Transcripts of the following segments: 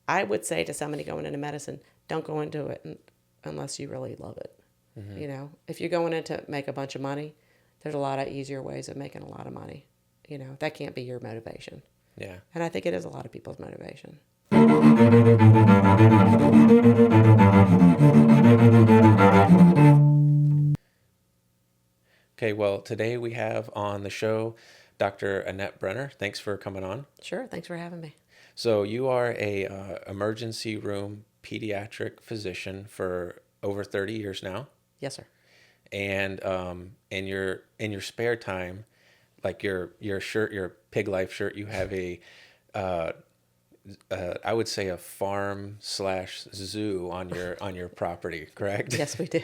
I would say to somebody going into medicine, don't go into it unless you really love it. Mm-hmm. You know, if you're going in to make a bunch of money, there's a lot of easier ways of making a lot of money. You know, that can't be your motivation. Yeah. And I think it is a lot of people's motivation. Okay, well, today we have on the show Dr. Annette Brenner. Thanks for coming on. Sure. Thanks for having me. So you are a emergency room pediatric physician for over 30 years now, Yes, sir. and in your spare time, like your shirt, your Pig Life shirt, you have uh, I would say a farm slash zoo on your property, correct? Yes, we do.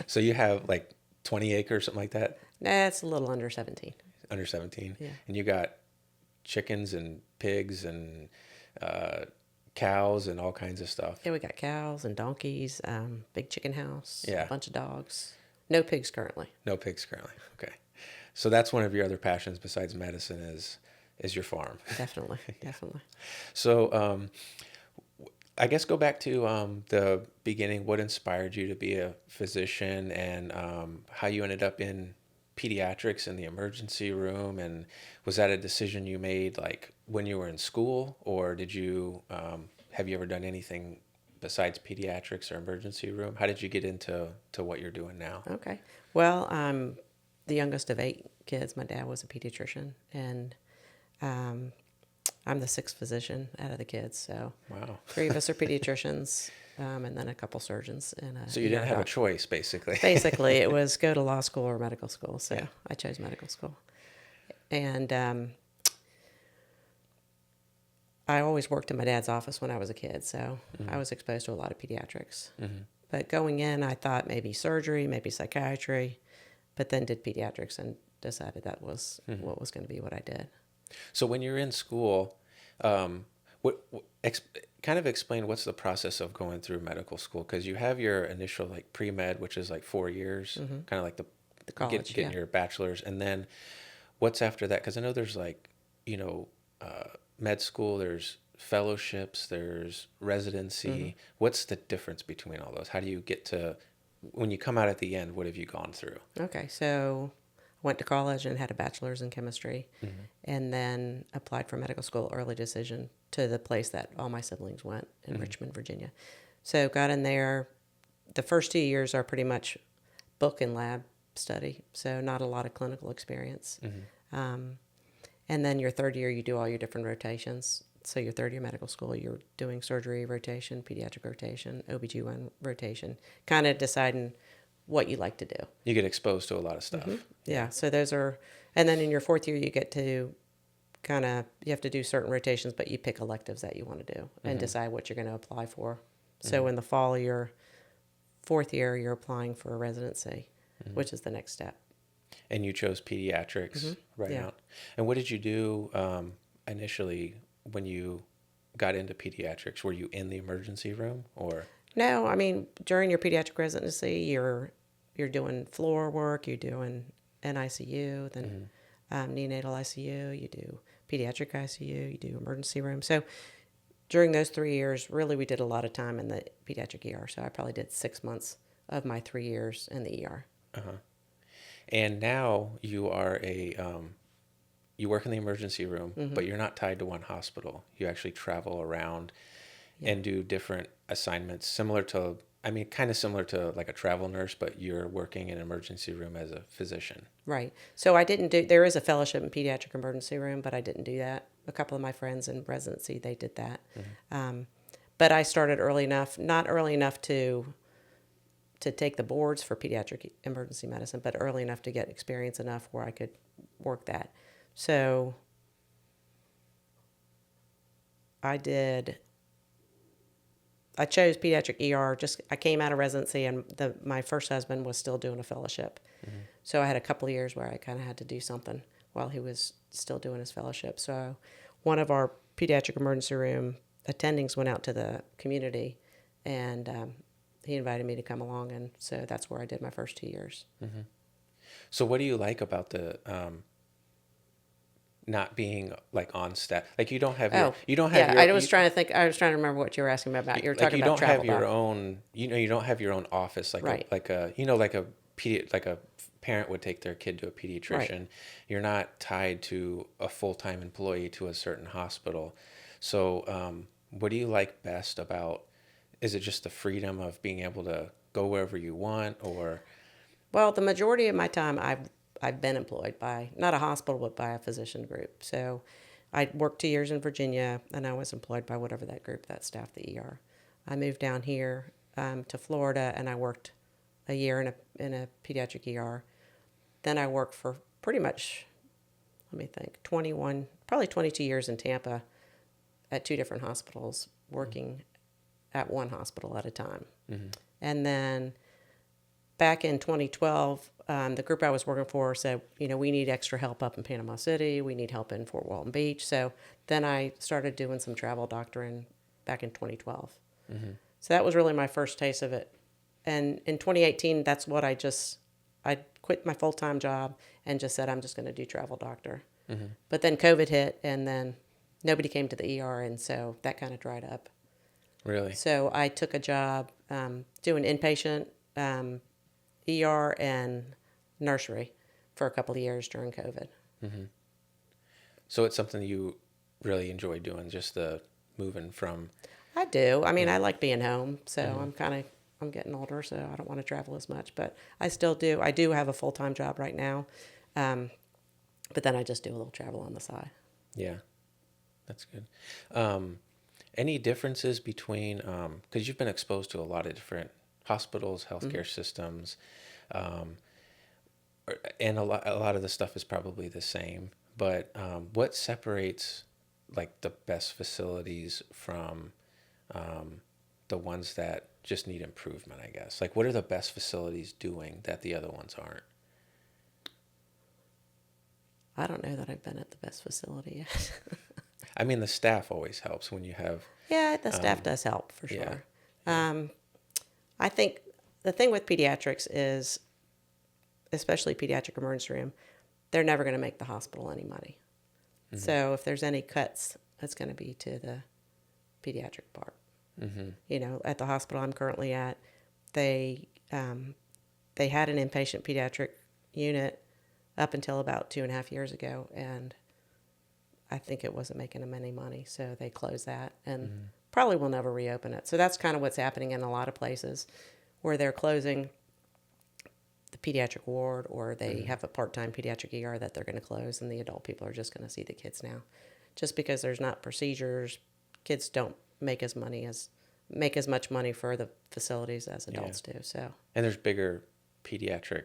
So you have like 20 acres, something like that, Nah, it's a little under 17. under 17, Yeah. and you got chickens and pigs and uh, cows and all kinds of stuff. Yeah, we got cows and donkeys, big chicken house, Yeah. a bunch of dogs. No pigs currently. No pigs currently. Okay, so that's one of your other passions besides medicine is your farm. Definitely, definitely. So I guess go back to the beginning. What inspired you to be a physician, and how you ended up in pediatrics in the emergency room, and was that a decision you made like when you were in school, or did you have you ever done anything besides pediatrics or emergency room? How did you get into what you're doing now? Okay. Well, I'm the youngest of 8 kids. My dad was a pediatrician, and um, I'm the 6th physician out of the kids. So Wow. 3 of us are pediatricians, and then a couple surgeons. And So you didn't have a choice, basically. Basically, it was go to law school or medical school. So Yeah. I chose medical school. And I always worked in my dad's office when I was a kid, so I was exposed to a lot of pediatrics. Mhm. But going in, I thought maybe surgery, maybe psychiatry, but then did pediatrics and decided that was what was going to be what I did. So when you're in school, kind of explain what's the process of going through medical school? Because you have your initial like pre-med, which is like 4 years, kind of like the College, getting yeah. your bachelor's, and then what's after that? Because I know there's like, med school, there's fellowships, there's residency. What's the difference between all those? How do you get to, when you come out at the end, what have you gone through? Okay, so I went to college and had a bachelor's in chemistry, and then applied for medical school, early decision, to the place that all my siblings went in Richmond, Virginia. So got in there. The first 2 years are pretty much book and lab study, so not a lot of clinical experience. And then your third year, you do all your different rotations. So your third year medical school, you're doing surgery rotation, pediatric rotation, OB/GYN rotation, kind of deciding what you like to do. You get exposed to a lot of stuff. Yeah, so those are, and then in your fourth year, you get to kind of, you have to do certain rotations, but you pick electives that you want to do and decide what you're going to apply for. So in the fall of your fourth year, you're applying for a residency, which is the next step. And you chose pediatrics right Yeah. out. And what did you do initially when you got into pediatrics? Were you in the emergency room or? No, I mean, during your pediatric residency, you're doing floor work, you're doing NICU, then neonatal ICU, you do pediatric ICU, you do emergency room. So during those 3 years, really, we did a lot of time in the pediatric ER. So I probably did 6 months of my 3 years in the ER. And now you are you work in the emergency room, but you're not tied to one hospital. You actually travel around and do different assignments, kind of similar to like a travel nurse, but you're working in an emergency room as a physician. Right. So I didn't do, there is a fellowship in pediatric emergency room, but I didn't do that. A couple of my friends in residency, they did that. But I started early enough, not early enough to take the boards for pediatric emergency medicine, but early enough to get experience enough where I could work that. So I chose pediatric ER. I came out of residency, and my first husband was still doing a fellowship. So I had a couple of years where I kind of had to do something while he was still doing his fellowship. So one of our pediatric emergency room attendings went out to the community, and he invited me to come along, and so that's where I did my first 2 years. So what do you like about not being like on staff? Like Oh, you don't have yeah. your I was trying to think. I was trying to remember what you were asking me about. You were like talking you about don't travel have your doc. own, you don't have your own office Right. like a like a like a parent would take their kid to a Right. pediatrician. You're not tied to a full-time employee to a certain hospital. So what do you like best about, is it just the freedom of being able to go wherever you want, or Well, the majority of my time, I've been employed by not a hospital, but by a physician group. So, I worked 2 years in Virginia, and I was employed by whatever that group that staffed the ER. I moved down here to Florida, and I worked a year in a pediatric ER. Then I worked for pretty much, let me think, 21, probably 22 years in Tampa at two different hospitals, working at one hospital at a time. And then back in 2012, the group I was working for said, we need extra help up in Panama City. We need help in Fort Walton Beach. So then I started doing some travel doctoring back in 2012. So that was really my first taste of it. And in 2018, that's what I quit my full-time job and just said, I'm just going to do travel doctor. But then COVID hit, and then nobody came to the ER, and so that kind of dried up. really? So I took a job doing inpatient ER and nursery for a couple of years during COVID. So it's something you really enjoy doing, just the moving from, I do. I mean, I like being home, so I'm getting older, so I don't want to travel as much, but I still do. I do have a full-time job right now, but then I just do a little travel on the side. yeah, that's good. Any differences between, because you've been exposed to a lot of different hospitals, healthcare systems, and a lot of the stuff is probably the same, but what separates like the best facilities from the ones that just need improvement, I guess? Like, what are the best facilities doing that the other ones aren't? I don't know that I've been at the best facility yet. I mean, the staff always helps when you have, Yeah, the staff does help for yeah, sure. I think the thing with pediatrics is, especially pediatric emergency room, they're never going to make the hospital any money. So if there's any cuts, it's going to be to the pediatric part. At the hospital I'm currently at, they had an inpatient pediatric unit up until about 2.5 years ago, and I think it wasn't making them any money, so they closed that and probably will never reopen it. So that's kind of what's happening in a lot of places where they're closing the pediatric ward, or they have a part-time pediatric ER that they're going to close, and the adult people are just going to see the kids now. Just because there's not procedures, kids don't make as much money for the facilities as adults do. So and there's bigger pediatric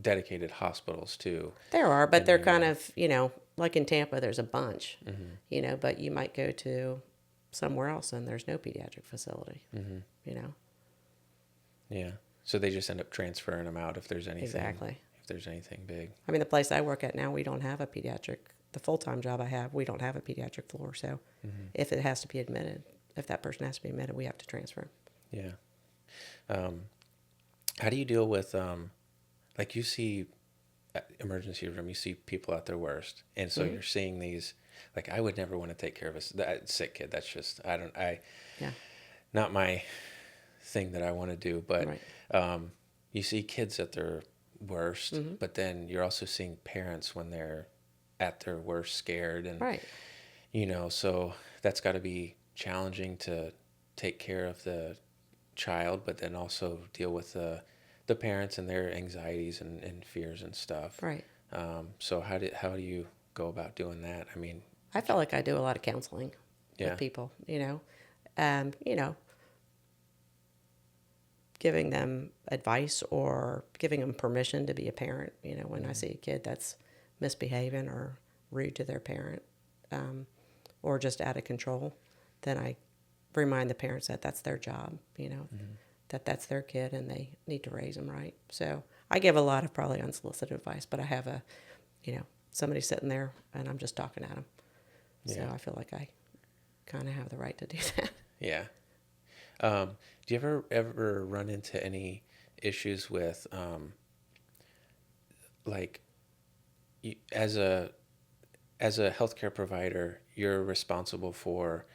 dedicated hospitals too. there are, but in they're the kind area. of, like in Tampa, there's a bunch, but you might go to somewhere else and there's no pediatric facility, Yeah. So they just end up transferring them out if there's anything. Exactly. If there's anything big. I mean, the place I work at now, we don't have the full-time job I have, we don't have a pediatric floor. So if it has to be admitted, if that person has to be admitted, we have to transfer. Yeah. How do you deal with, like you see emergency room, you see people at their worst. And so you're seeing these, like, I would never want to take care of a sick kid. That's just, Yeah. not my thing that I want to do. But Right. you see kids at their worst, but then you're also seeing parents when they're at their worst, scared. And, Right. So that's got to be challenging to take care of the child, but then also deal with the parents and their anxieties and fears and stuff. Right. So how do you go about doing that? I mean, I feel like I do a lot of counseling yeah, with people, giving them advice or giving them permission to be a parent. When I see a kid that's misbehaving or rude to their parent, or just out of control, then I remind the parents that that's their job, that that's their kid and they need to raise them right. So I give a lot of probably unsolicited advice, but I have somebody sitting there and I'm just talking at them. So Yeah. I feel like I kind of have the right to do that. yeah. Do you ever run into any issues with, like, as a as a healthcare provider, you're responsible for,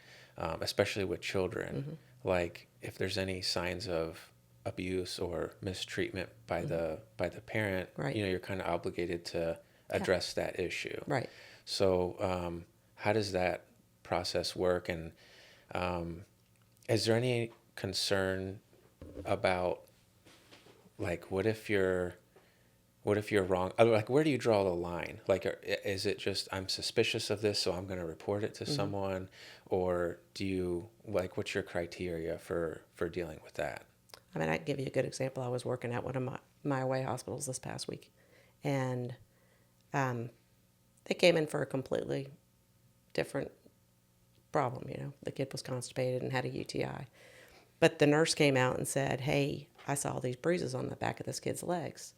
especially with children, like if there's any signs of abuse or mistreatment by the parent, Right. you're kind of obligated to address that issue. Right. So, how does that process work? And is there any concern about, like, what if you're wrong? Like, where do you draw the line? Like, is it just, I'm suspicious of this, so I'm going to report it to someone? Or do you, like, what's your criteria for dealing with that? I mean, I can give you a good example. I was working at one of my away hospitals this past week, and they came in for a completely different problem. The kid was constipated and had a UTI. But the nurse came out and said, hey, I saw these bruises on the back of this kid's legs.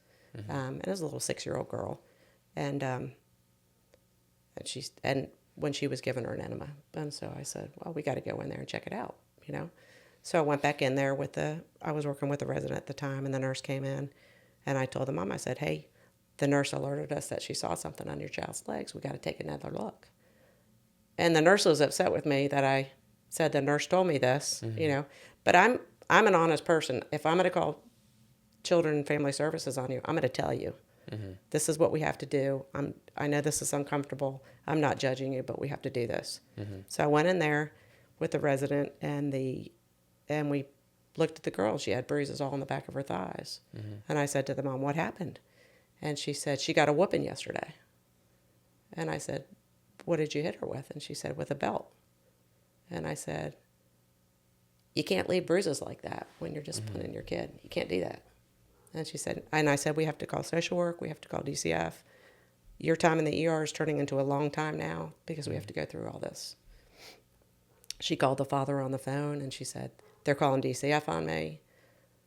And it was a little 6-year-old girl. And when she was giving her an enema. And so I said, well, we got to go in there and check it out, So I went back in there I was working with a resident at the time, and the nurse came in, and I told the mom, I said, hey, the nurse alerted us that she saw something on your child's legs. We got to take another look. And the nurse was upset with me that I said the nurse told me this, But I'm an honest person. If I'm going to call Children and Family Services on you, I'm going to tell you. This is what we have to do. I know this is uncomfortable. I'm not judging you, but we have to do this. So I went in there with the resident, and we looked at the girl. She had bruises all on the back of her thighs. And I said to the mom, what happened? And she said, she got a whooping yesterday. And I said, what did you hit her with? And she said, with a belt. And I said, you can't leave bruises like that when you're disciplining your kid. You can't do that. And I said, we have to call social work. We have to call DCF. Your time in the ER is turning into a long time now because we have to go through all this. She called the father on the phone, and she said, they're calling DCF on me.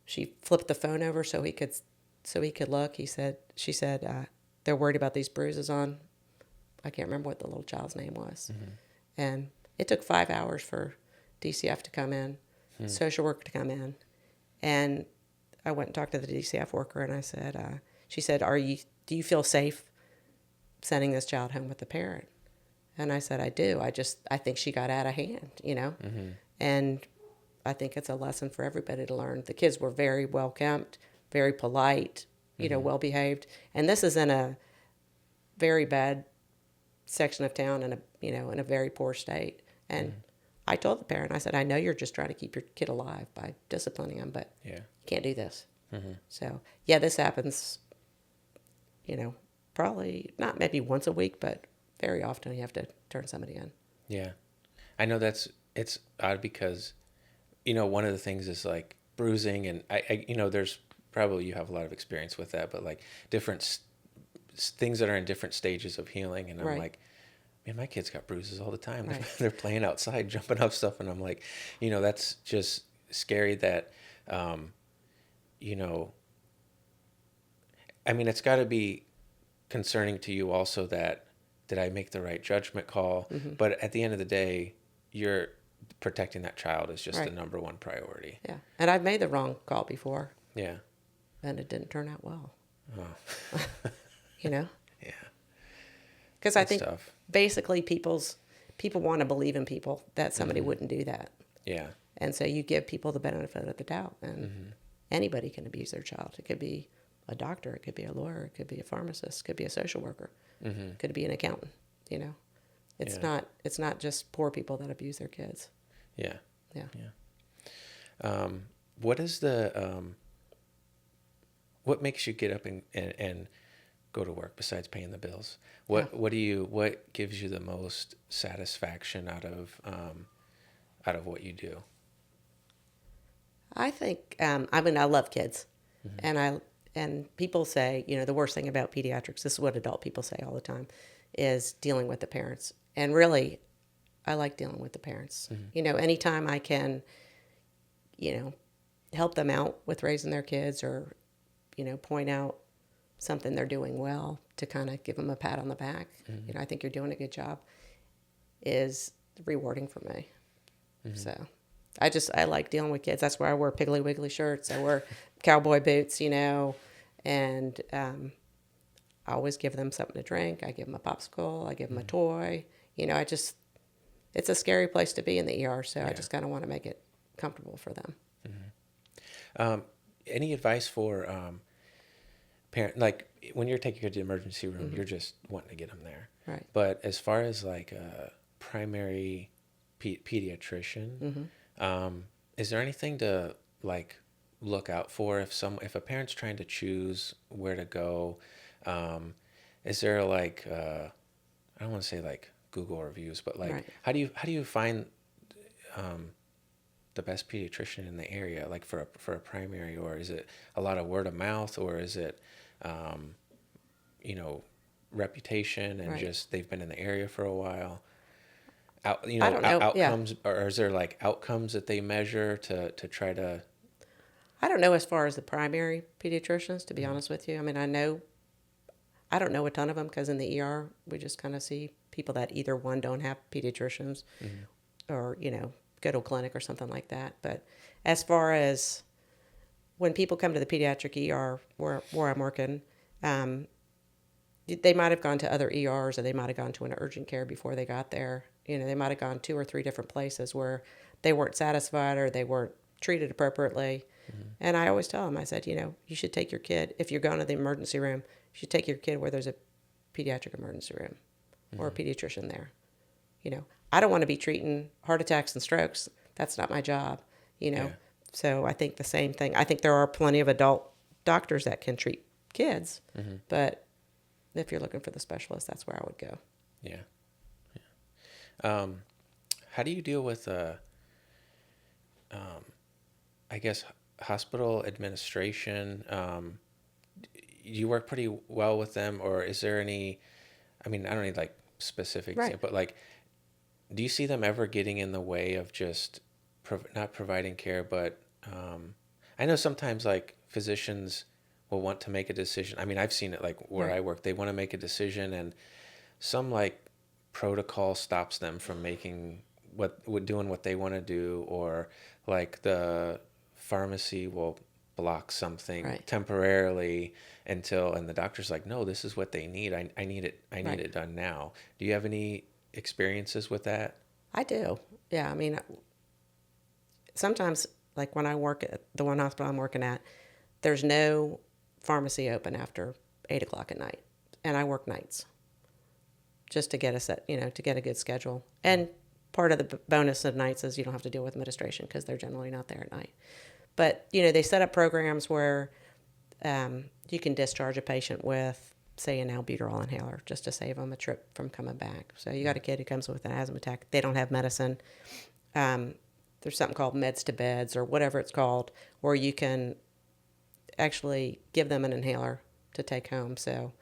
She flipped the phone over so he could look. She said, they're worried about these bruises on, I can't remember what the little child's name was. And it took 5 hours for DCF to come in, social work to come in. And I went and talked to the DCF worker, and I said, she said, do you feel safe sending this child home with the parent? And I said, I do. I think she got out of hand, And I think it's a lesson for everybody to learn. The kids were very well kept, very polite, well behaved. And this is in a very bad section of town in a very poor state. And I told the parent, I said, I know you're just trying to keep your kid alive by disciplining him, but you can't do this. So, this happens, probably not maybe once a week, but very often you have to turn somebody in. Yeah. I know it's odd because, one of the things is like bruising, and I there's probably, you have a lot of experience with that, but like different things that are in different stages of healing. And I'm like, man, my kids got bruises all the time. Right. They're playing outside, jumping up stuff. And I'm like, that's just scary that, I mean, it's got to be concerning to you also that, did I make the right judgment call? But at the end of the day, you're protecting that child is just the number one priority. Yeah. And I've made the wrong call before. Yeah. And it didn't turn out well. Oh. Yeah. Because I think basically people want to believe in people that somebody wouldn't do that. Yeah. And so you give people the benefit of the doubt, and anybody can abuse their child. It could be a doctor, it could be a lawyer, it could be a pharmacist, it could be a social worker, it could be an accountant. It's not just poor people that abuse their kids. Yeah. Yeah. Yeah. What is what makes you get up and go to work besides paying the bills? What gives you the most satisfaction out of what you do? I think I love kids, and people say the worst thing about pediatrics. This is what adult people say all the time, is dealing with the parents. And really, I like dealing with the parents. Anytime I can, help them out with raising their kids, or point out something they're doing well, to kind of give them a pat on the back. I think you're doing a good job, is rewarding for me. So I like dealing with kids. That's why I wear Piggly Wiggly shirts. I wear cowboy boots, and I always give them something to drink. I give them a popsicle. I give them a toy. It's a scary place to be in the ER, so I just kind of want to make it comfortable for them. Any advice for parent, like when you're taking your kid to the emergency room, you're just wanting to get them there. Right. But as far as like a primary pediatrician, is there anything to like look out for if a parent's trying to choose where to go? Is there like I don't want to say like Google reviews, but like Right. how do you find the best pediatrician in the area, like for a primary, or is it a lot of word of mouth, or is it you know, reputation and Right. just they've been in the area for a while? I don't know. Outcomes, or is there like outcomes that they measure to try to? I don't know as far as the primary pediatricians, to be honest with you. I mean, I don't know a ton of them because in the ER, we just kind of see people that either one, don't have pediatricians or, go to a clinic or something like that. But as far as when people come to the pediatric ER where I'm working, they might have gone to other ERs or they might have gone to an urgent care before they got there. They might have gone 2 or 3 different places where they weren't satisfied or they weren't treated appropriately. And I always tell them, I said, you should take your kid, if you're going to the emergency room, you should take your kid where there's a pediatric emergency room or a pediatrician there. I don't want to be treating heart attacks and strokes. That's not my job, Yeah. So I think the same thing. I think there are plenty of adult doctors that can treat kids, but if you're looking for the specialist, that's where I would go. Yeah. How do you deal with I guess hospital administration? You work pretty well with them, or is there any? I mean, I don't need like specifics, Right. but like, do you see them ever getting in the way of just not providing care? But I know sometimes like physicians will want to make a decision. I mean, I've seen it like where Right. I work. They want to make a decision, and some like protocol stops them from making doing what they want to do, or like the pharmacy will block something Right. temporarily and the doctor's like, no, this is what they need. I need it. I need Right. it done now. Do you have any experiences with that? I do. Yeah. I mean, sometimes, like when I work at the one hospital I'm working at, there's no pharmacy open after 8 o'clock at night. And I work nights just to get to get a good schedule. And part of the bonus of nights is you don't have to deal with administration because they're generally not there at night. But, they set up programs where you can discharge a patient with, say, an albuterol inhaler just to save them a trip from coming back. So you got a kid who comes with an asthma attack. They don't have medicine. There's something called meds to beds or whatever it's called, where you can actually give them an inhaler to take home. So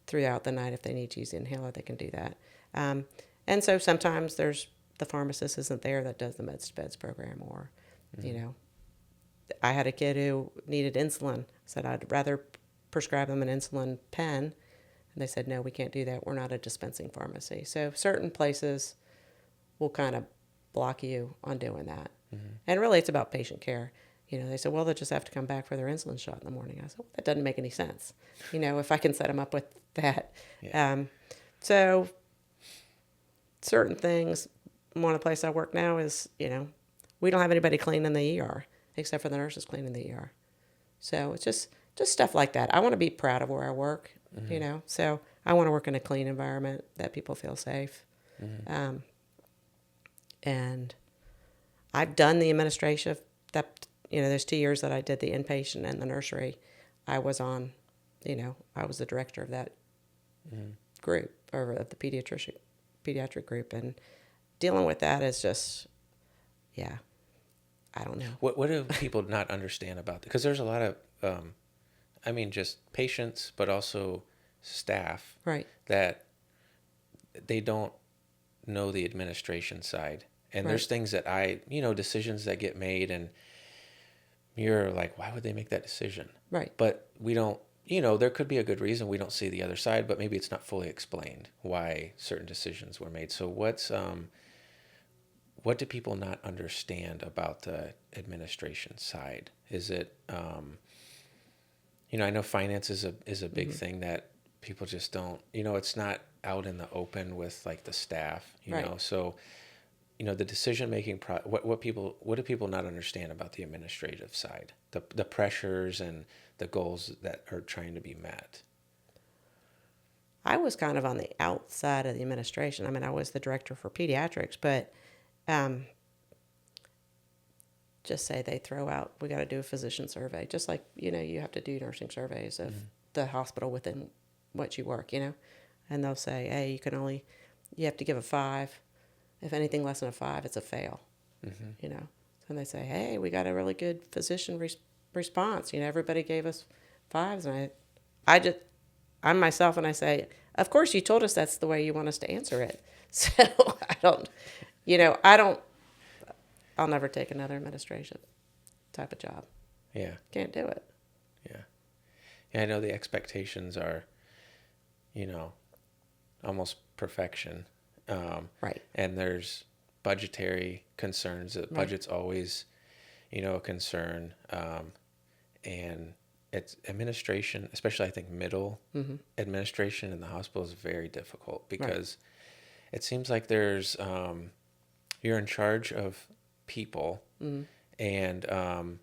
throughout the night, if they need to use the inhaler, they can do that. And so sometimes the pharmacist isn't there that does the meds to beds program, or, I had a kid who needed insulin. I said, I'd rather prescribe them an insulin pen. And they said, no, we can't do that. We're not a dispensing pharmacy. So certain places will kind of block you on doing that. And really, it's about patient care. They said, well, they'll just have to come back for their insulin shot in the morning. I said, well, that doesn't make any sense. If I can set them up with that. Yeah. So certain things, one of the places I work now is, we don't have anybody cleaning the ER except for the nurses cleaning the ER. So it's just stuff like that. I want to be proud of where I work, so I want to work in a clean environment that people feel safe. And I've done the administration that, there's 2 years that I did the inpatient and the nursery. I was on, I was the director of that group, or of the pediatric group, and dealing with that is just, yeah, I don't know. What do people not understand about that? Because there's a lot of, just patients, but also staff, Right. that they don't know the administration side. And Right. there's things that decisions that get made, and you're like, why would they make that decision? Right. But we don't, there could be a good reason we don't see the other side, but maybe it's not fully explained why certain decisions were made. So what do people not understand about the administration side? Is it, I know finance is a big thing that people just don't, it's not out in the open with like the staff, Right. so, the decision making, what do people not understand about the administrative side, the pressures and the goals that are trying to be met? I was kind of on the outside of the administration. I mean, I was the director for pediatrics, but um, just say they throw out, we got to do a physician survey, just like, you have to do nursing surveys of the hospital within what you work, and they'll say, hey, you have to give a 5. If anything less than a 5, it's a fail, And they say, hey, we got a really good physician response. Everybody gave us 5s. And I'm myself, and I say, of course you told us that's the way you want us to answer it. So I don't, I'll never take another administration type of job. Yeah. Can't do it. Yeah. Yeah, I know the expectations are, almost perfection. Right. And there's budgetary concerns. The budget's always, a concern. And it's administration, especially I think middle administration in the hospital is very difficult because it seems like there's, you're in charge of people and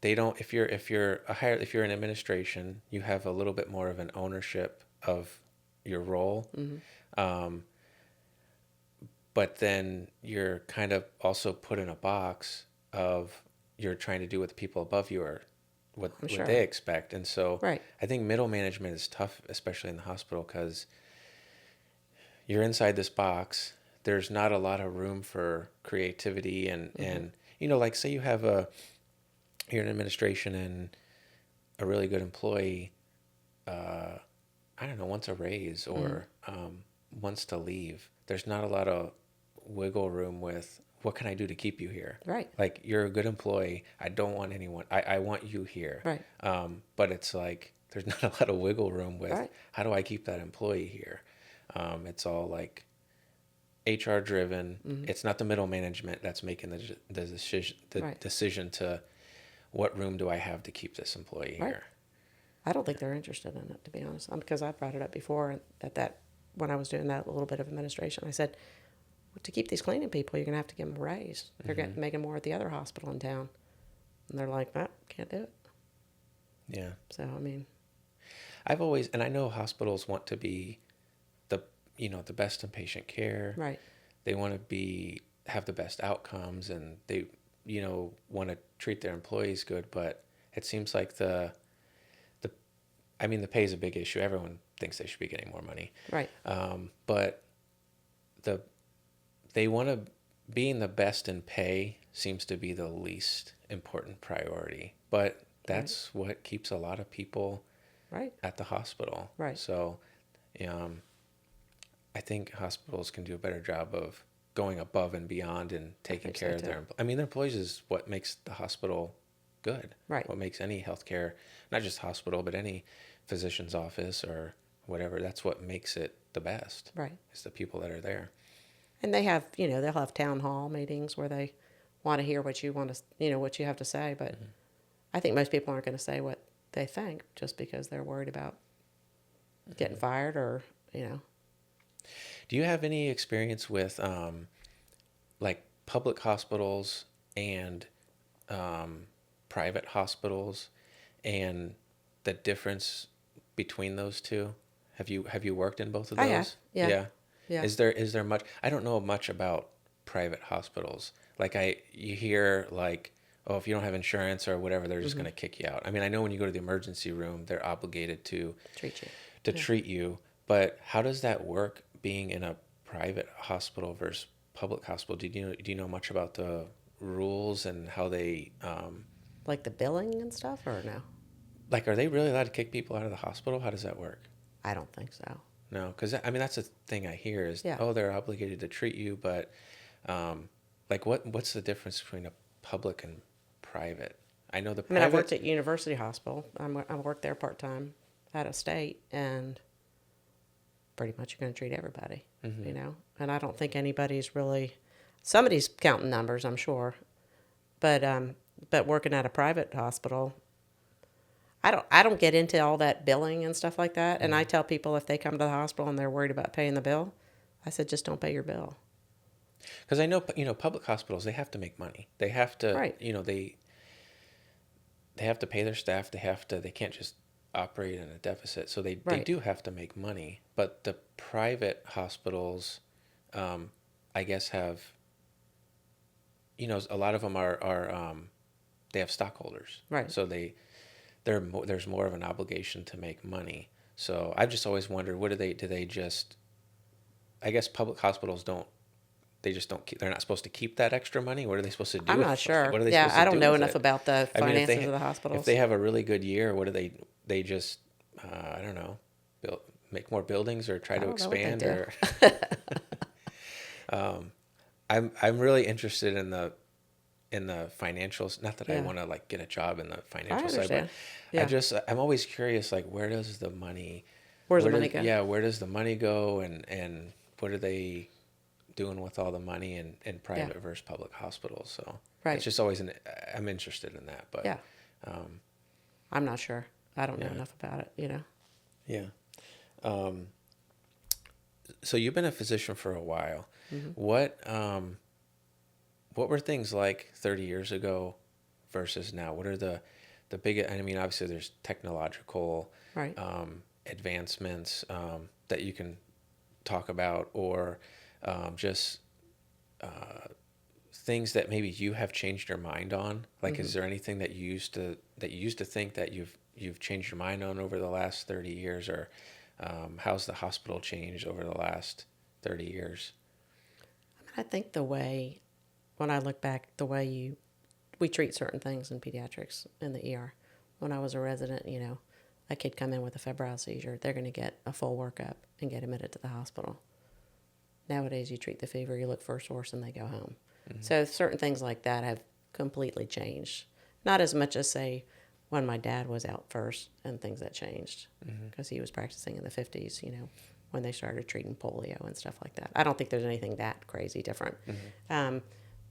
they don't, if you're in administration, you have a little bit more of an ownership of your role. But then you're kind of also put in a box of you're trying to do what the people above you are, what they expect. And so I think middle management is tough, especially in the hospital, because you're inside this box. There's not a lot of room for creativity and like say you're in administration and a really good employee, I don't know, wants a raise or wants to leave. There's not a lot of wiggle room with what can I do to keep you here? Right. Like, you're a good employee. I don't want anyone. I want you here. Right. But it's like there's not a lot of wiggle room with how do I keep that employee here? It's all like HR driven. It's not the middle management that's making the decision to what room do I have to keep this employee here. I don't think they're interested in it, to be honest. Because I brought it up before when I was doing that little bit of administration. I said, to keep these cleaning people, you're going to have to give them a raise. They're making more at the other hospital in town. And they're like, no, can't do it. Yeah. So, I mean. I've always, and I know hospitals want to be the best in patient care. Right. They want to have the best outcomes, and they, want to treat their employees good, but it seems like the pay is a big issue. Everyone thinks they should be getting more money. Right. But they want to, being the best in pay seems to be the least important priority. But that's what keeps a lot of people at the hospital. Right. So I think hospitals can do a better job of going above and beyond and taking care of their employees is what makes the hospital good. Right. What makes any healthcare, not just hospital, but any physician's office or whatever, that's what makes it the best. Right. It's the people that are there. And they have, they'll have town hall meetings where they want to hear what you want to, what you have to say. But I think most people aren't going to say what they think just because they're worried about getting fired or, Do you have any experience with like public hospitals and private hospitals and the difference between those two? Have you worked in both of those? I have. Yeah. Yeah. Is there much? I don't know much about private hospitals. Like you hear like, oh, if you don't have insurance or whatever, they're just going to kick you out. I mean, I know when you go to the emergency room, they're obligated to treat you. But how does that work being in a private hospital versus public hospital? Do you know much about the rules and how they like the billing and stuff, or no? Like, are they really allowed to kick people out of the hospital? How does that work? I don't think so. No, because that's the thing I hear is, they're obligated to treat you, but like what's the difference between a public and private? I know the private. I worked at University Hospital. I worked there part-time out of state, and pretty much you're going to treat everybody, And I don't think anybody's really, somebody's counting numbers, I'm sure, but working at a private hospital, I don't get into all that billing and stuff like that. And I tell people if they come to the hospital and they're worried about paying the bill, I said, just don't pay your bill. Because I know, public hospitals, they have to make money. They have to, Right. they have to pay their staff. They can't just operate in a deficit. So they Right. do have to make money. But the private hospitals, I guess have, a lot of them are they have stockholders. Right. So there's more of an obligation to make money. So I've just always wondered, do they just, I guess public hospitals don't keep, they're not supposed to keep that extra money. What are they supposed to do? I'm with not sure. What are they Yeah, supposed to I don't do know with enough it? about the I mean, finances of the hospitals. if they have a really good year, what do they just, I don't know, make more buildings or try I to don't know what they expand do. or I'm really interested in the financials. Not that I Yeah. want to like get a job in the I financial side, but understand. Yeah. I'm always curious, like, where does the money, Where's the money go? yeah, where does the money go, and what are they doing with all the money in private versus public hospitals? So Right. it's just always I'm interested in that, but Yeah. I'm not sure. I don't know Yeah. enough about it. yeah. So you've been a physician for a while. What were things like 30 years ago versus now? What are the big, I mean, obviously there's technological Right. advancements that you can talk about, or just things that maybe you have changed your mind on. Like, is there anything that you used to think that you've changed your mind on over the last 30 years, or how's the hospital changed over the last 30 years? I think when I look back, we treat certain things in pediatrics in the ER. When I was a resident, a kid come in with a febrile seizure, they're going to get a full workup and get admitted to the hospital. Nowadays, you treat the fever, you look for a source, and they go home. So certain things like that have completely changed. Not as much as, say, when my dad was out first and things that changed, because he was practicing in the 50s, when they started treating polio and stuff like that. I don't think there's anything that crazy different.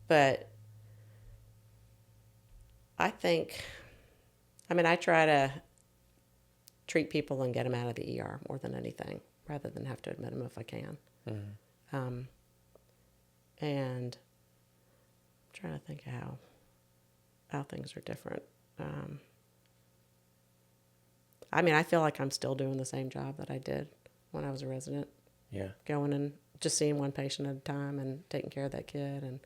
But I try to treat people and get them out of the ER more than anything, rather than have to admit them if I can. And I'm trying to think of how things are different. I feel like I'm still doing the same job that I did when I was a resident. Yeah. Going and just seeing one patient at a time and taking care of that kid and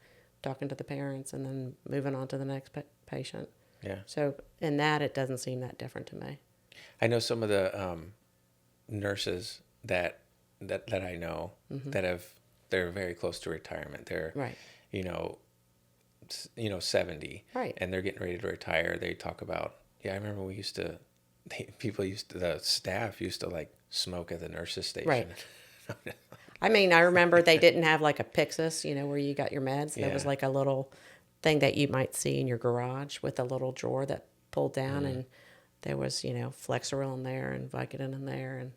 talking to the parents and then moving on to the next patient. Yeah. So in that, it doesn't seem that different to me. I know some of the nurses that I know they're very close to retirement. They're Right. 70, Right. and they're getting ready to retire. They talk about, I remember the staff used to like smoke at the nurses station. Right. I remember they didn't have like a Pyxis, where you got your meds. There was Yeah. like a little thing that you might see in your garage with a little drawer that pulled down, and there was, Flexeril in there and Vicodin in there, and,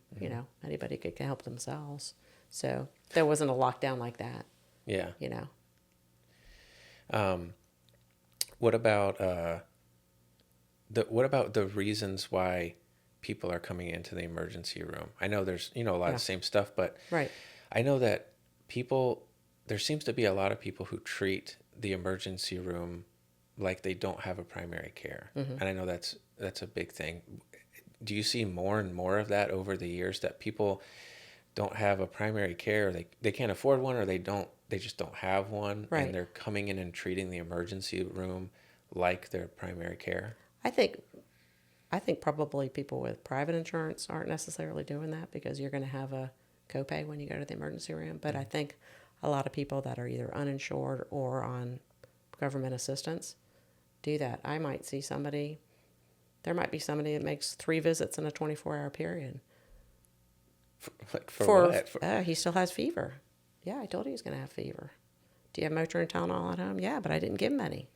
anybody could help themselves. So there wasn't a lockdown like that, Yeah. you know. What about the reasons why people are coming into the emergency room? I know there's a lot of the same stuff, but Right. I know that there seems to be a lot of people who treat the emergency room like they don't have a primary care, and I know that's a big thing. Do you see more and more of that over the years, that people don't have a primary care, they can't afford one, or they just don't have one, Right. and they're coming in and treating the emergency room like their primary care? I think probably people with private insurance aren't necessarily doing that, because you're going to have a copay when you go to the emergency room. But I think a lot of people that are either uninsured or on government assistance do that. There might be somebody that makes 3 visits in a 24-hour period. For what? He still has fever. Yeah, I told you he's going to have fever. Do you have Motrin and Tylenol at home? Yeah, but I didn't give him any.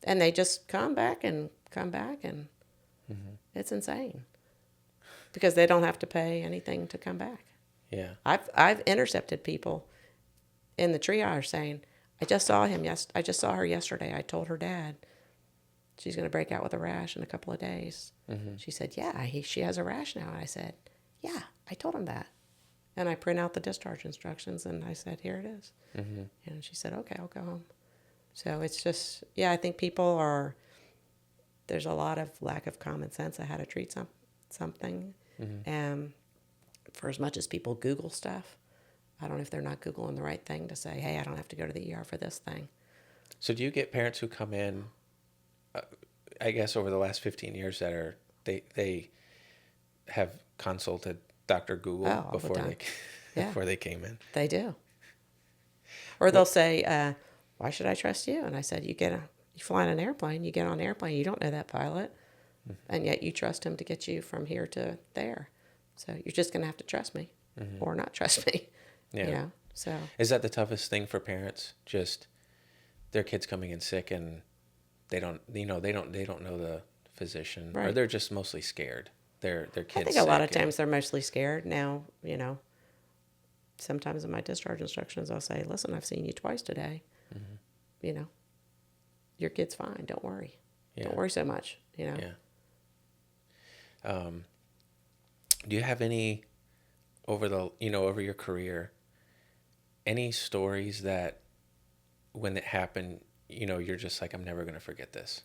And they just come back, and it's insane, because they don't have to pay anything to come back. Yeah. I've intercepted people in the triage saying, I just saw her yesterday. I told her dad she's going to break out with a rash in a couple of days. She said, yeah, she has a rash now. And I said, yeah, I told him that. And I print out the discharge instructions, and I said, here it is. And she said, okay, I'll go home. So it's just, yeah, I think there's a lot of lack of common sense of how to treat something. And for as much as people Google stuff, I don't know if they're not Googling the right thing to say, hey, I don't have to go to the ER for this thing. So do you get parents who come in, I guess over the last 15 years that they have consulted Dr. Google before they came in? They do. Or they'll say, why should I trust you? And I said, you fly in an airplane, you get on an airplane, you don't know that pilot, and yet you trust him to get you from here to there. So you're just going to have to trust me or not trust me. Yeah. You know? So is that the toughest thing for parents? Just their kids coming in sick and they don't know the physician, right. Or they're just mostly scared. Their kids. I think a lot of times they're mostly scared. Now, sometimes in my discharge instructions, I'll say, listen, I've seen you twice today. Your kid's fine. Don't worry. Yeah. Don't worry so much, Yeah. Do you have any, over your career, any stories that when it happened, you're just like, I'm never going to forget this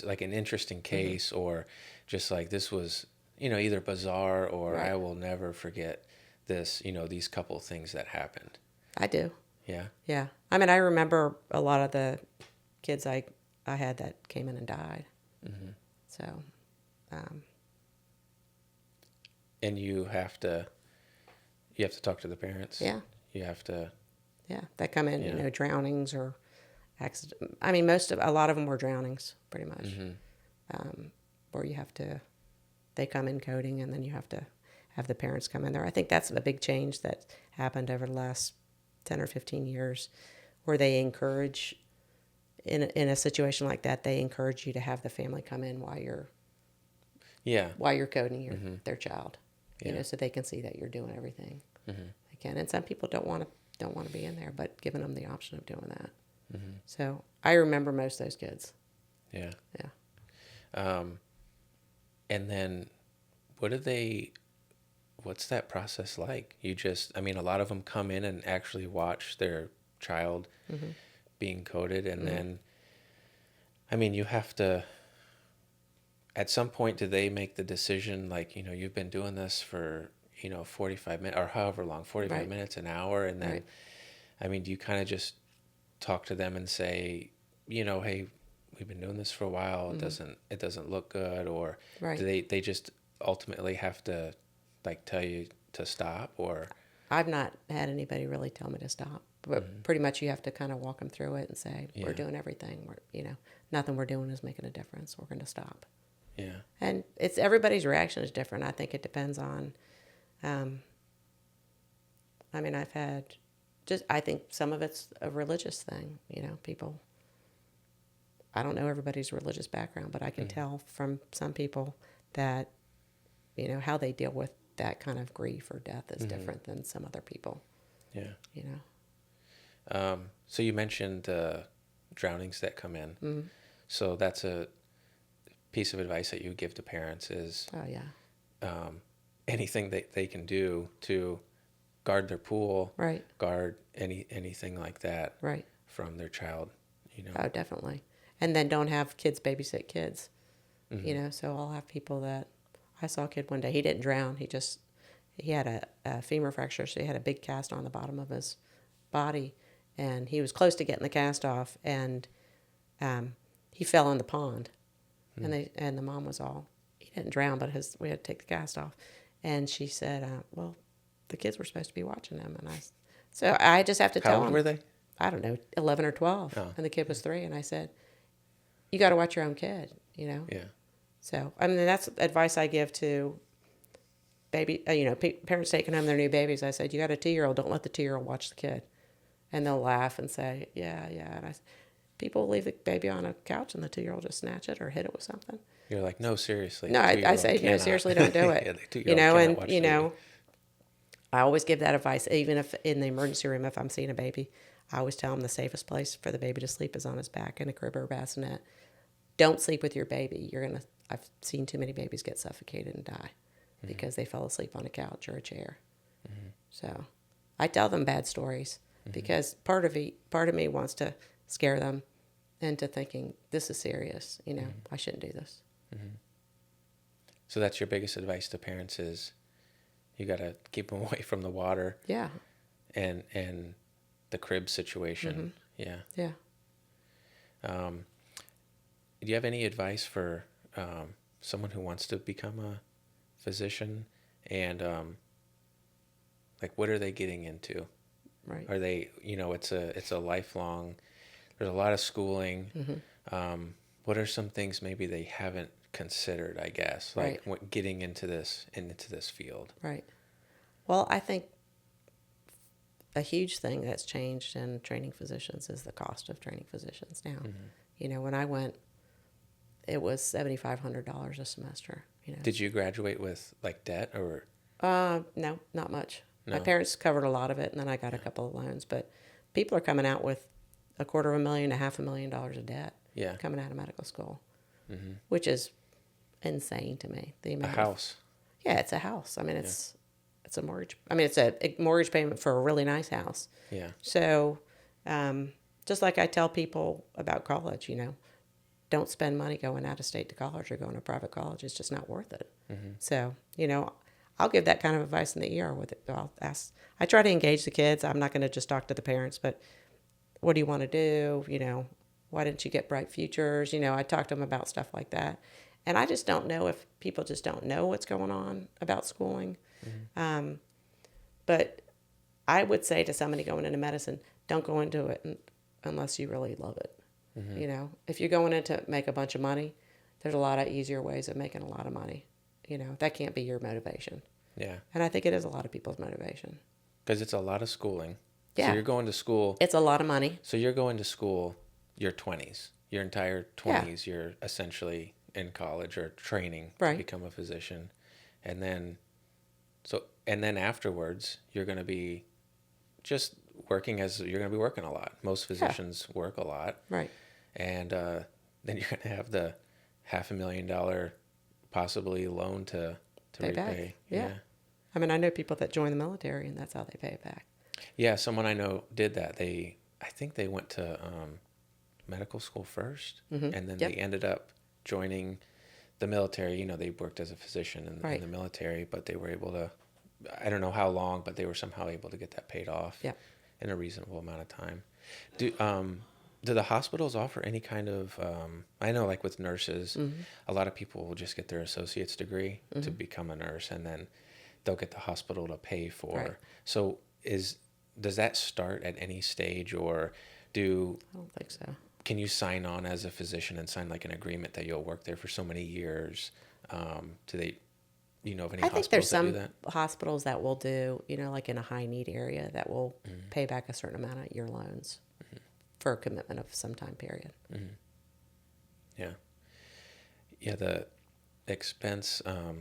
like an interesting case, or just like this was, either bizarre or right. I will never forget this, these couple things that happened? I do. Yeah. Yeah. I mean, I remember a lot of the kids I had that came in and died. So, and you have to talk to the parents. Yeah. You have to. Yeah. That come in, drownings or accident. I mean, a lot of them were drownings pretty much. Where they come in coding, and then you have to have the parents come in there. I think that's a big change that happened over the last 10 or 15 years, where they encourage, in a situation like that, they encourage you to have the family come in while you're coding their child, so they can see that you're doing everything they can. And some people don't want to be in there, but giving them the option of doing that. So I remember most of those kids. Yeah. Yeah. And then what's that process like? A lot of them come in and actually watch their child being coded. And then, you have to, at some point, do they make the decision, like, you've been doing this for, 45 minutes or however long, 45 right. minutes, an hour. And then, right. Do you kind of just talk to them and say, hey, we've been doing this for a while. It doesn't look good. Or right. do they just ultimately have to like tell you to stop? Or I've not had anybody really tell me to stop, but pretty much you have to kind of walk them through it and say, we're doing everything. Nothing we're doing is making a difference. We're going to stop. Yeah. And everybody's reaction is different. I think it depends on, I've had I think some of it's a religious thing, people, I don't know everybody's religious background, but I can tell from some people that, how they deal with that kind of grief or death is different than some other people. Yeah. So you mentioned drownings that come in. So that's a piece of advice that you give to parents is anything that they can do to guard their pool, right? Guard anything like that, right, from their child. Oh, definitely. And then don't have kids babysit kids. So I'll have people that I saw a kid one day. He didn't drown. He had a femur fracture, so he had a big cast on the bottom of his body, and he was close to getting the cast off, and he fell in the pond, and the mom was all, he didn't drown, but we had to take the cast off, and she said, well, the kids were supposed to be watching him, and so I just have to tell them. How old were they? I don't know, 11 or 12, and the kid was 3, and I said, you got to watch your own kid, Yeah. So, that's advice I give to parents taking home their new babies. I said, you got a 2-year-old, don't let the 2-year-old watch the kid. And they'll laugh and say, yeah. And people leave the baby on a couch and the 2-year-old just snatch it or hit it with something. You're like, no, seriously. No, I say, no, seriously, don't do it. I always give that advice, even if in the emergency room, if I'm seeing a baby, I always tell them the safest place for the baby to sleep is on his back in a crib or a bassinet. don't sleep with your baby. I've seen too many babies get suffocated and die because they fell asleep on a couch or a chair. So I tell them bad stories because part of me wants to scare them into thinking this is serious. I shouldn't do this. So that's your biggest advice to parents is you got to keep them away from the water. Yeah. And the crib situation. Yeah. Yeah. Do you have any advice for someone who wants to become a physician? And like, what are they getting into? Right. Are they, it's a lifelong, there's a lot of schooling. What are some things maybe they haven't considered, I guess, like getting into this field? Right. Well, I think a huge thing that's changed in training physicians is the cost of training physicians now. When I went, it was $7,500 a semester. Did you graduate with like debt or? No, not much. No. My parents covered a lot of it, and then I got a couple of loans. But people are coming out with $250,000 to $500,000 of debt. Yeah. Coming out of medical school, which is insane to me. The amount a house. Yeah, it's a house. I mean, it's a mortgage. I mean, it's a mortgage payment for a really nice house. Yeah. So, just like I tell people about college, don't spend money going out of state to college or going to private college. It's just not worth it. So, I'll give that kind of advice in the ER with it. I try to engage the kids. I'm not going to just talk to the parents, but what do you want to do? Why didn't you get bright futures? I talk to them about stuff like that. And I just don't know if people just don't know what's going on about schooling. But I would say to somebody going into medicine, don't go into it unless you really love it. If you're going in to make a bunch of money, there's a lot of easier ways of making a lot of money. That can't be your motivation. Yeah. And I think it is a lot of people's motivation. Because it's a lot of schooling. Yeah. So you're going to school. It's a lot of money. So you're going to school your 20s. Your entire 20s, you're essentially in college or training to become a physician. And then afterwards, you're going to be just working you're going to be working a lot. Most physicians work a lot. Right. And then you're going to have the $500,000 possibly loan to pay repay. Back. Yeah. I mean, I know people that join the military and that's how they pay it back. Yeah, someone I know did that. I think they went to medical school first, and then they ended up joining the military. They worked as a physician in the military, but they were able to, I don't know how long, but they were somehow able to get that paid off in a reasonable amount of time. Do the hospitals offer any kind of, I know like with nurses, a lot of people will just get their associate's degree to become a nurse, and then they'll get the hospital to pay for. Right. So does that start at any stage, or I don't think so. Can you sign on as a physician and sign like an agreement that you'll work there for so many years? Do they, of any hospitals that do that? I think there's some hospitals that will do, like in a high need area that will pay back a certain amount of your loans for a commitment of some time period. Yeah. Yeah, the expense, I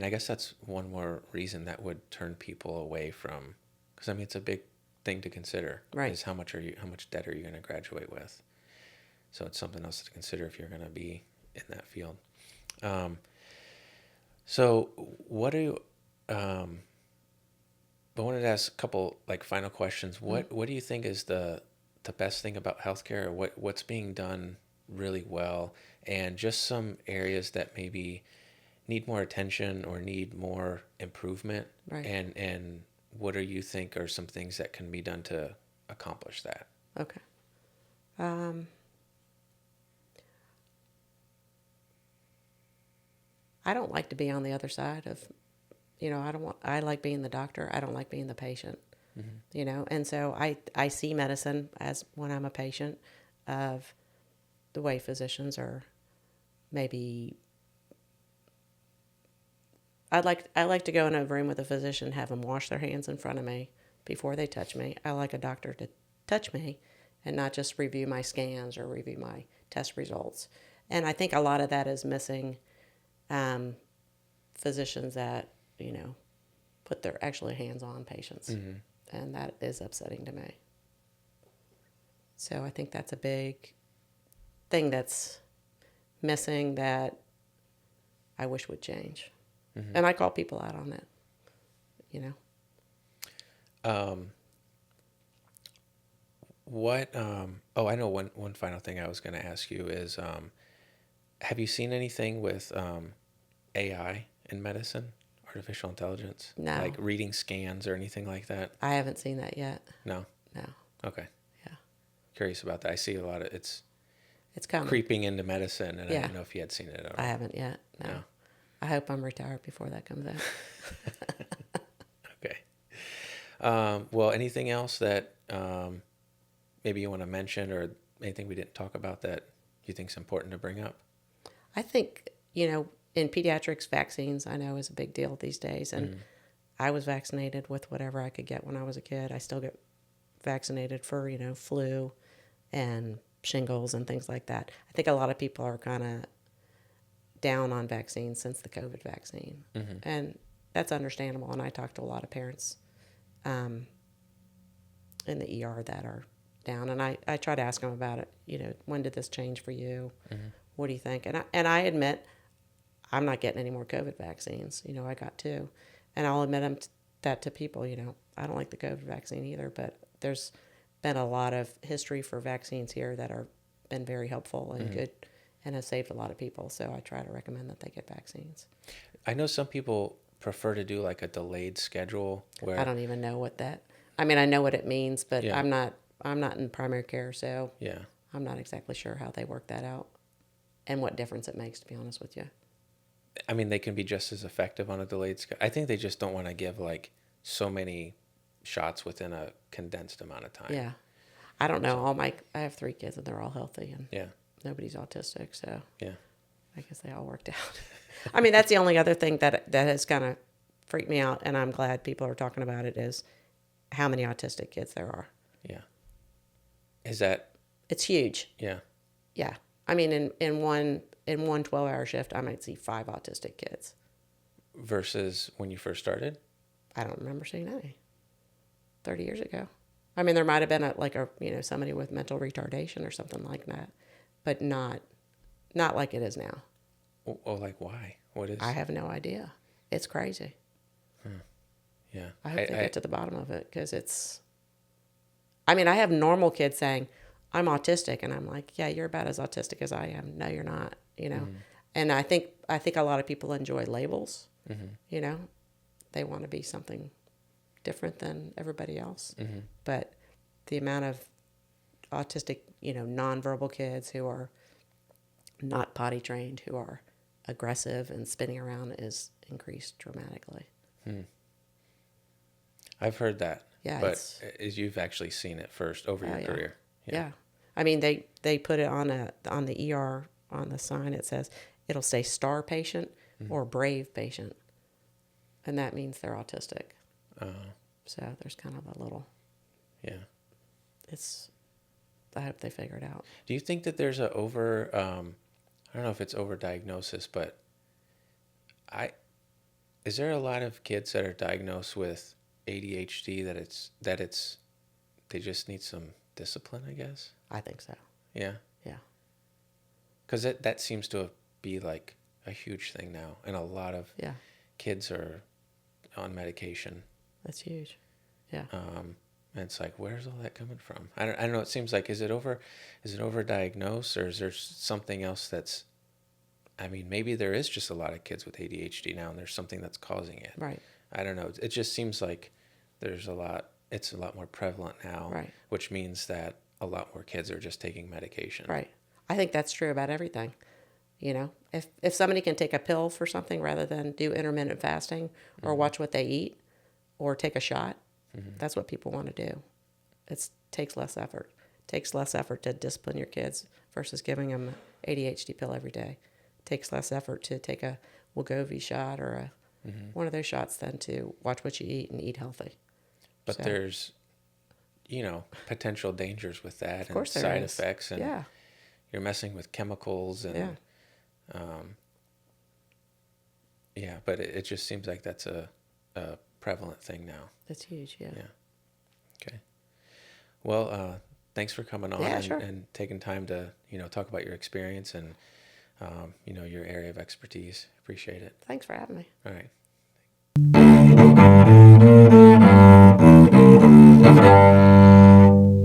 guess that's one more reason that would turn people away from, because it's a big thing to consider. Right. Is how much debt are you going to graduate with? So it's something else to consider if you're going to be in that field. So what do you, I wanted to ask a couple like final questions. What do you think is the best thing about healthcare, or what's being done really well, and just some areas that maybe need more attention or need more improvement? Right. And what do you think are some things that can be done to accomplish that? Okay. I don't like to be on the other side of, I like being the doctor. I don't like being the patient, and so I see medicine as when I'm a patient of the way physicians are maybe. I like to go in a room with a physician, have them wash their hands in front of me before they touch me. I like a doctor to touch me and not just review my scans or review my test results. And I think a lot of that is missing physicians that, put their actually hands on patients. And that is upsetting to me. So I think that's a big thing that's missing that I wish would change. And I call people out on it, you know. I know one final thing I was going to ask you is, have you seen anything with AI in medicine, artificial intelligence? No. Like reading scans or anything like that? I haven't seen that yet. No? No. Okay. Yeah. Curious about that. I see a lot of it's coming. creeping into medicine, and I Yeah. didn't know if you had seen it at all. I haven't yet. No. No. I hope I'm retired before that comes out. Okay. Well, anything else that maybe you want to mention, or anything we didn't talk about that you think is important to bring up? I think, in pediatrics, vaccines, I know, is a big deal these days. And I was vaccinated with whatever I could get when I was a kid. I still get vaccinated for, flu and shingles and things like that. I think a lot of people are kind of down on vaccines since the COVID vaccine. And that's understandable. And I talk to a lot of parents in the ER that are down. And I try to ask them about it. When did this change for you? What do you think? And I admit I'm not getting any more COVID vaccines. I got 2. And I'll admit that to people. I don't like the COVID vaccine either, but there's been a lot of history for vaccines here that are been very helpful and good and has saved a lot of people. So I try to recommend that they get vaccines. I know some people prefer to do like a delayed schedule where I don't even know what that. I mean, I know what it means, but Yeah. I'm not in primary care, so yeah. I'm not exactly sure how they work that out and what difference it makes, to be honest with you. I mean, they can be just as effective on a delayed schedule. I think they just don't want to give like so many shots within a condensed amount of time. Yeah. I don't know. I have 3 kids and they're all healthy and Yeah. nobody's autistic, so Yeah. I guess they all worked out. I mean, that's the only other thing that has kind of freaked me out, and I'm glad people are talking about it, is how many autistic kids there are. Yeah. Is that? It's huge. Yeah. Yeah. I mean, in one 12-hour shift, I might see 5 autistic kids. Versus when you first started? I don't remember seeing any 30 years ago. I mean, there might have been somebody with mental retardation or something like that, but not like it is now. Well, like why? What is? I have no idea. It's crazy. Yeah. I hope they get to the bottom of it, because I mean, I have normal kids saying, I'm autistic, and I'm like, yeah, you're about as autistic as I am. No, you're not, And I think a lot of people enjoy labels, They want to be something different than everybody else. But the amount of autistic, nonverbal kids who are not potty trained, who are aggressive and spinning around, is increased dramatically. I've heard that. Yeah, But you've actually seen it first over your career. Yeah. I mean, they put it on the ER, on the sign. It says it'll say star patient or brave patient, and that means they're autistic. So there's kind of a little. Yeah. I hope they figure it out. Do you think that there's I don't know if it's overdiagnosis, but is there a lot of kids that are diagnosed with ADHD that they just need some discipline, I guess? I think so. Yeah. Yeah. Because that seems to be like a huge thing now, and a lot of kids are on medication. That's huge. Yeah. And it's like, where's all that coming from? I don't know. It seems like, is it overdiagnosed, or is there something else that's? I mean, maybe there is just a lot of kids with ADHD now, and there's something that's causing it. Right. I don't know. It just seems like it's a lot more prevalent now, Right. which means that a lot more kids are just taking medication. Right. I think that's true about everything. If somebody can take a pill for something rather than do intermittent fasting or watch what they eat or take a shot, that's what people want to do. It takes less effort. It takes less effort to discipline your kids versus giving them an ADHD pill every day. It takes less effort to take a Wegovy shot or one of those shots than to watch what you eat and eat healthy. But there's, potential dangers with that, and there side is. effects, and Yeah. you're messing with chemicals, and but it just seems like that's a prevalent thing now. That's huge. Yeah. Yeah. Okay. Well, thanks for coming on Yeah, and, sure. and taking time to, talk about your experience and, your area of expertise. Appreciate it. Thanks for having me. All right.